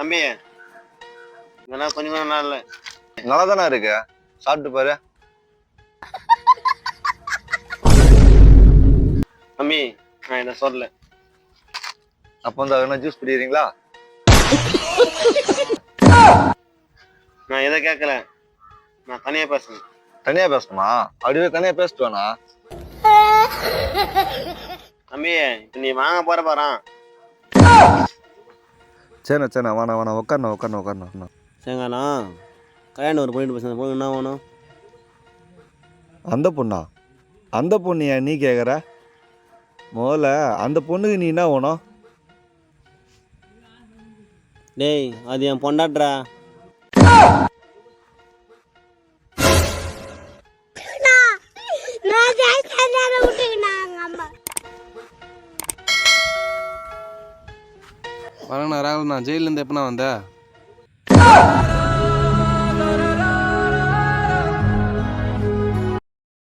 தம்பி இதெல்லாம் கொஞ்சம் கூட நல்லா இல்லை. நல்லா தானே இருக்கு, சாப்பிட்டு பாரு. தம்பி நான் இதை சொல்லல. அப்போ வந்து என்ன ஜூஸ் குடிக்கிறீங்களா? நான் எதை கேட்கல, நான் தனியா பேசுறேன். தனியா பேசணுமா? அப்படியே தனியா பேசிட்டு வேணா. தம்பி இப்ப நீ வாங்க போற பாறான். சரிண்ணா சரிண்ணா, வேணா உட்காரணா. சரிங்கண்ணா, கல்யாணம் ஒரு பொண்ணு பேசுகிறேன், பொண்ணு என்ன வேணும்? அந்த பொண்ணா? அந்த பொண்ணு ஏன் நீ கேட்குற? முதல்ல அந்த பொண்ணுக்கு நீ என்ன வேணும்? டேய் அது என் பொண்டாட்றா. வரேண்ணா ராகுல்ண்ணா, ஜெயிலேருந்து எப்பண்ணா வந்த?